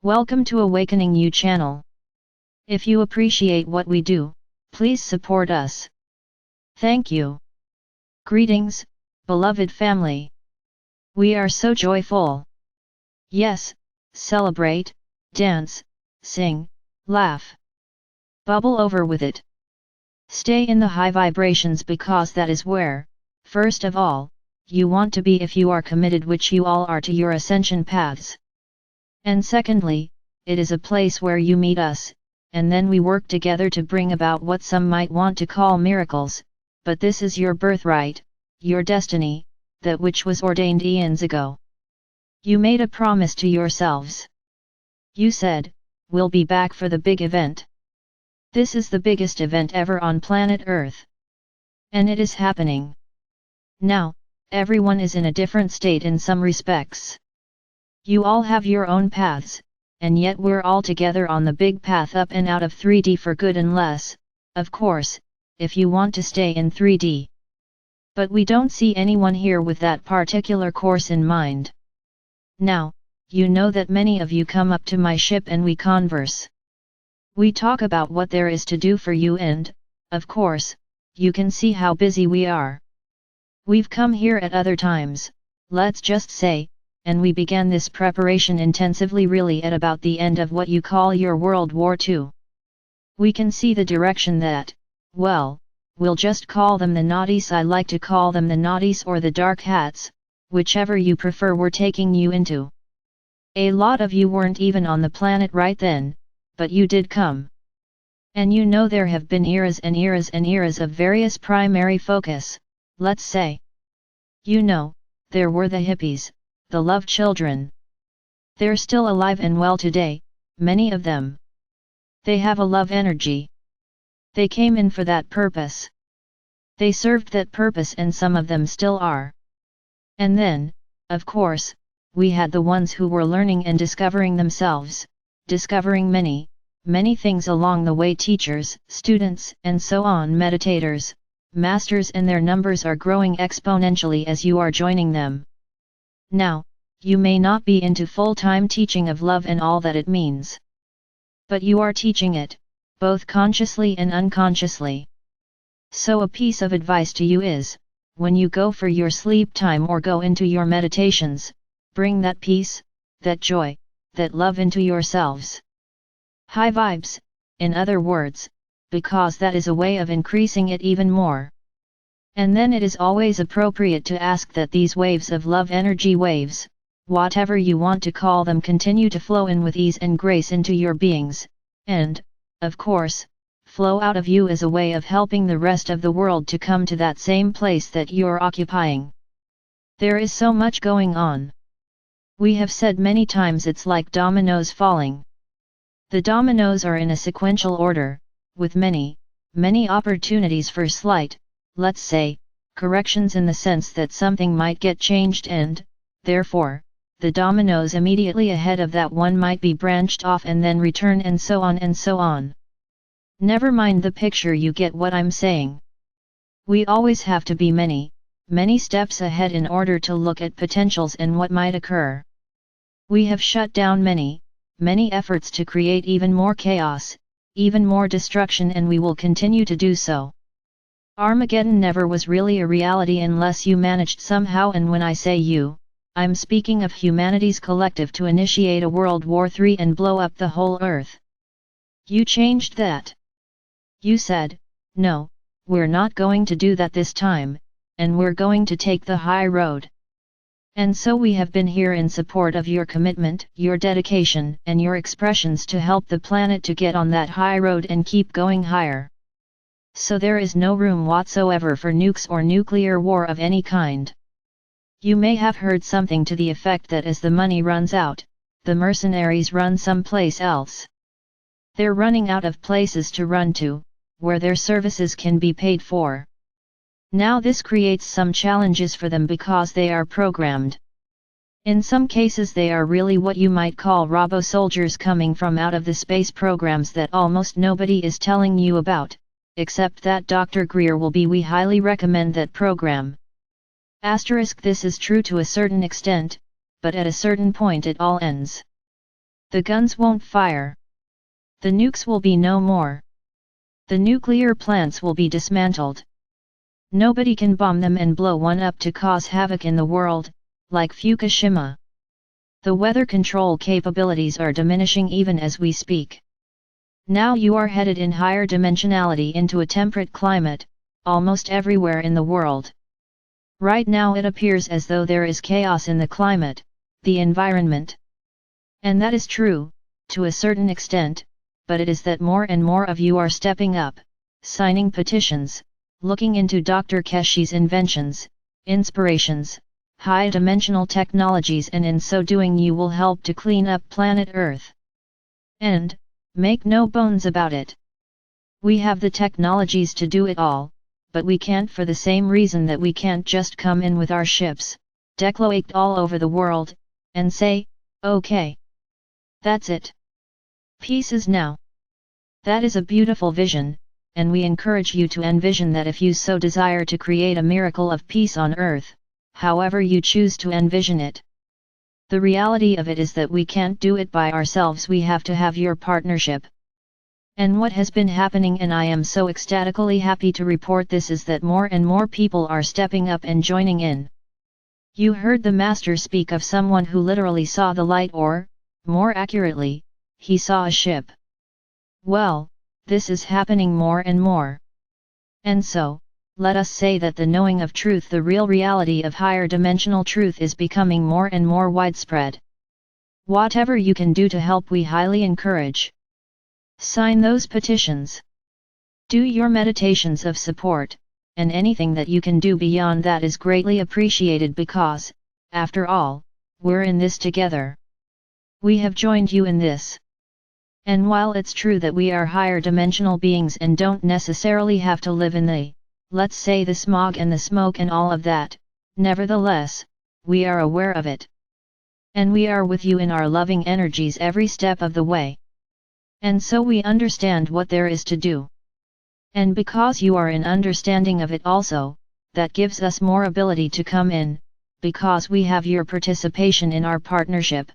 Welcome to AwakeningYOU channel. If you appreciate what we do, please support us. Thank you. Greetings, beloved family. We are so joyful. Yes, celebrate, dance, sing, laugh. Bubble over with it. Stay in the high vibrations because that is where, first of all, you want to be if you are committed, which you all are, to your ascension paths. And secondly, it is a place where you meet us, and then we work together to bring about what some might want to call miracles, but this is your birthright, your destiny, that which was ordained eons ago. You made a promise to yourselves. You said, "We'll be back for the big event." This is the biggest event ever on planet Earth. And it is happening. Now, everyone is in a different state in some respects. You all have your own paths, and yet we're all together on the big path up and out of 3D for good, unless, of course, if you want to stay in 3D. But we don't see anyone here with that particular course in mind. Now, you know that many of you come up to my ship and we converse. We talk about what there is to do for you, and, of course, you can see how busy we are. We've come here at other times, let's just say, and we began this preparation intensively really at about the end of what you call your World War II. We can see the direction that, well, we'll just call them the naughties. I like to call them the naughties or the dark hats, whichever you prefer, we're taking you into. A lot of you weren't even on the planet right then, but you did come. And you know there have been eras and eras and eras of various primary focus, let's say. You know, there were the hippies, the love children. They're still alive and well today, many of them. They have a love energy. They came in for that purpose. They served that purpose, and some of them still are. And then, of course, we had the ones who were learning and discovering themselves, discovering many, many things along the way, teachers, students, and so on, meditators, masters, and their numbers are growing exponentially as you are joining them. Now, you may not be into full-time teaching of love and all that it means. But you are teaching it, both consciously and unconsciously. So a piece of advice to you is, when you go for your sleep time or go into your meditations, bring that peace, that joy, that love into yourselves. High vibes, in other words, because that is a way of increasing it even more. And then it is always appropriate to ask that these waves of love, energy waves, whatever you want to call them, continue to flow in with ease and grace into your beings, and, of course, flow out of you as a way of helping the rest of the world to come to that same place that you're occupying. There is so much going on. We have said many times it's like dominoes falling. The dominoes are in a sequential order, with many, many opportunities for slight, let's say, corrections, in the sense that something might get changed and, therefore, the dominoes immediately ahead of that one might be branched off and then return, and so on and so on. Never mind the picture, you get what I'm saying. We always have to be many, many steps ahead in order to look at potentials and what might occur. We have shut down many, many efforts to create even more chaos, even more destruction, and we will continue to do so. Armageddon never was really a reality unless you managed somehow, and when I say you, I'm speaking of humanity's collective, to initiate a World War III and blow up the whole Earth. You changed that. You said, no, we're not going to do that this time, and we're going to take the high road. And so we have been here in support of your commitment, your dedication, and your expressions to help the planet to get on that high road and keep going higher. So there is no room whatsoever for nukes or nuclear war of any kind. You may have heard something to the effect that as the money runs out, the mercenaries run someplace else. They're running out of places to run to, where their services can be paid for. Now this creates some challenges for them because they are programmed. In some cases they are really what you might call robo-soldiers coming from out of the space programs that almost nobody is telling you about, except that Dr. Greer will be. We highly recommend that program. Asterisk, this is true to a certain extent, but at a certain point it all ends. The guns won't fire. The nukes will be no more. The nuclear plants will be dismantled. Nobody can bomb them and blow one up to cause havoc in the world, like Fukushima. The weather control capabilities are diminishing even as we speak. Now you are headed in higher dimensionality into a temperate climate, almost everywhere in the world. Right now it appears as though there is chaos in the climate, the environment. And that is true, to a certain extent, but it is that more and more of you are stepping up, signing petitions, looking into Dr. Keshi's inventions, inspirations, high-dimensional technologies, and in so doing you will help to clean up planet Earth. And, make no bones about it, we have the technologies to do it all, but we can't for the same reason that we can't just come in with our ships, deployed all over the world, and say, okay. That's it. Peace is now. That is a beautiful vision, and we encourage you to envision that if you so desire to create a miracle of peace on earth, however you choose to envision it. The reality of it is that we can't do it by ourselves, we have to have your partnership. And what has been happening, and I am so ecstatically happy to report this, is that more and more people are stepping up and joining in. You heard the Master speak of someone who literally saw the light, or, more accurately, he saw a ship. Well, this is happening more and more. And so, let us say that the knowing of truth, the real reality of higher dimensional truth, is becoming more and more widespread. Whatever you can do to help, we highly encourage. Sign those petitions. Do your meditations of support, and anything that you can do beyond that is greatly appreciated because, after all, we're in this together. We have joined you in this. And while it's true that we are higher dimensional beings and don't necessarily have to live in the, let's say, the smog and the smoke and all of that, nevertheless, we are aware of it. And we are with you in our loving energies every step of the way. And so we understand what there is to do. And because you are in understanding of it also, that gives us more ability to come in, because we have your participation in our partnership.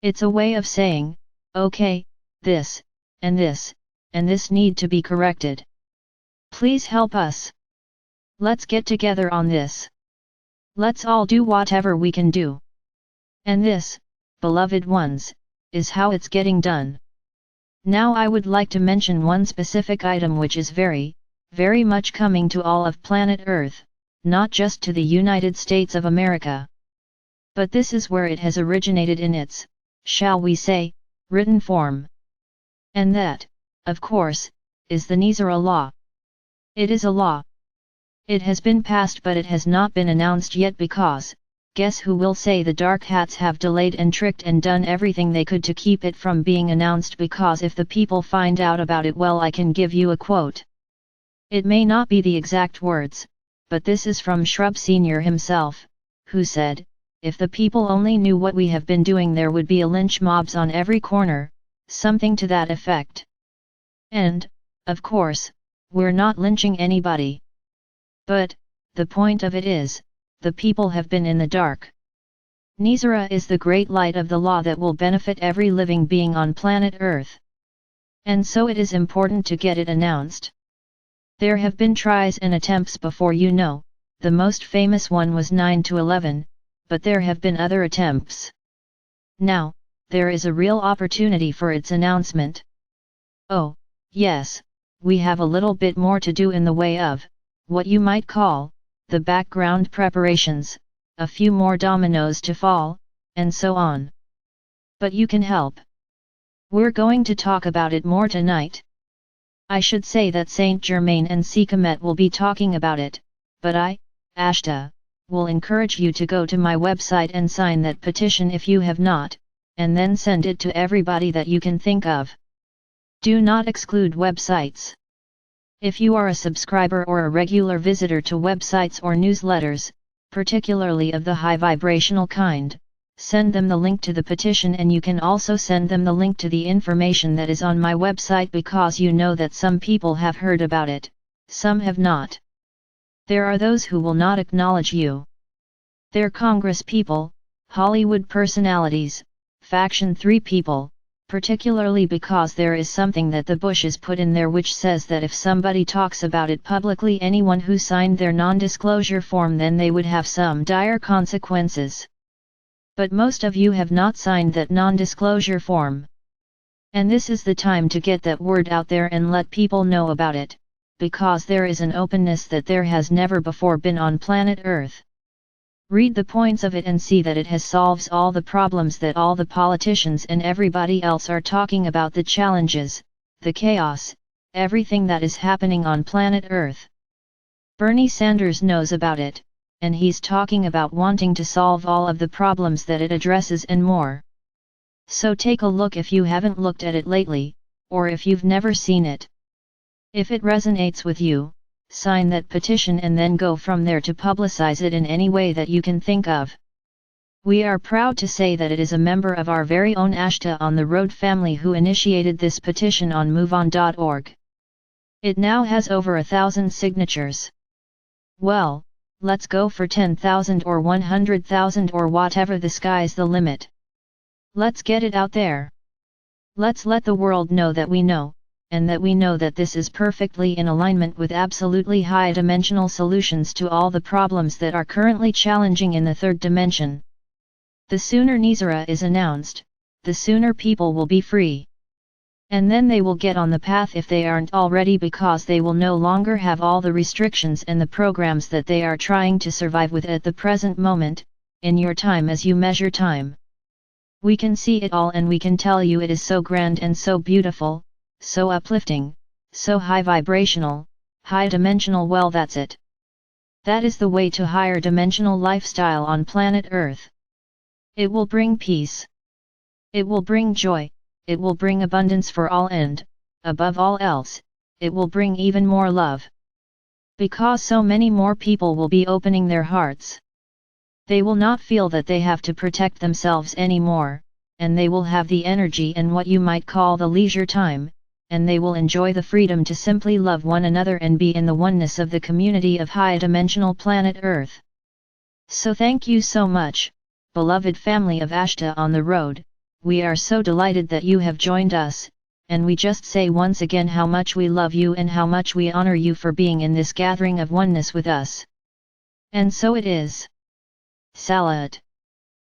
It's a way of saying, okay, this, and this, and this need to be corrected. Please help us. Let's get together on this. Let's all do whatever we can do. And this, beloved ones, is how it's getting done. Now I would like to mention one specific item which is very, very much coming to all of planet Earth, not just to the United States of America. But this is where it has originated in its, shall we say, written form. And that, of course, is the Nizara law. It is a law. It has been passed but it has not been announced yet because, guess who will say the Dark Hats have delayed and tricked and done everything they could to keep it from being announced, because if the people find out about it, well, I can give you a quote. It may not be the exact words, but this is from Shrub Senior himself, who said, if the people only knew what we have been doing, there would be a lynch mobs on every corner, something to that effect. And, of course, we're not lynching anybody. But, the point of it is, the people have been in the dark. Nizara is the great light of the law that will benefit every living being on planet Earth. And so it is important to get it announced. There have been tries and attempts before, you know, the most famous one was 9/11, but there have been other attempts. Now, there is a real opportunity for its announcement. Oh, yes, we have a little bit more to do in the way of, what you might call, the background preparations, a few more dominoes to fall, and so on. But you can help. We're going to talk about it more tonight. I should say that Saint Germain and Sekhmet will be talking about it, but I, Ashtar, will encourage you to go to my website and sign that petition if you have not, and then send it to everybody that you can think of. Do not exclude websites. If you are a subscriber or a regular visitor to websites or newsletters, particularly of the high vibrational kind, send them the link to the petition, and you can also send them the link to the information that is on my website, because you know that some people have heard about it, some have not. There are those who will not acknowledge you. They're Congress people, Hollywood personalities, Faction 3 people, particularly because there is something that the bushes put in there which says that if somebody talks about it publicly, anyone who signed their non-disclosure form, then they would have some dire consequences. But most of you have not signed that non-disclosure form. And this is the time to get that word out there and let people know about it, because there is an openness that there has never before been on planet Earth. Read the points of it and see that it has solves all the problems that all the politicians and everybody else are talking about, the challenges, the chaos, everything that is happening on planet Earth. Bernie Sanders knows about it, and he's talking about wanting to solve all of the problems that it addresses and more. So take a look if you haven't looked at it lately, or if you've never seen it. If it resonates with you, sign that petition and then go from there to publicize it in any way that you can think of. We are proud to say that it is a member of our very own Ashtar on the Road family who initiated this petition on moveon.org. It now has over 1,000 signatures. Well, let's go for 10,000 or 100,000 or whatever, the sky's the limit. Let's get it out there. Let's let the world know that we know, and that we know that this is perfectly in alignment with absolutely high-dimensional solutions to all the problems that are currently challenging in the third dimension. The sooner Nizara is announced, the sooner people will be free. And then they will get on the path if they aren't already, because they will no longer have all the restrictions and the programs that they are trying to survive with at the present moment, in your time as you measure time. We can see it all and we can tell you it is so grand and so beautiful, so uplifting, so high vibrational, high dimensional. Well, that's it. That is the way to higher dimensional lifestyle on planet Earth. It will bring peace. It will bring joy, it will bring abundance for all, and, above all else, it will bring even more love. Because so many more people will be opening their hearts. They will not feel that they have to protect themselves anymore, and they will have the energy and what you might call the leisure time, and they will enjoy the freedom to simply love one another and be in the oneness of the community of high-dimensional planet Earth. So thank you so much, beloved family of Ashtar on the Road. We are so delighted that you have joined us, and we just say once again how much we love you and how much we honor you for being in this gathering of oneness with us. And so it is. Salat.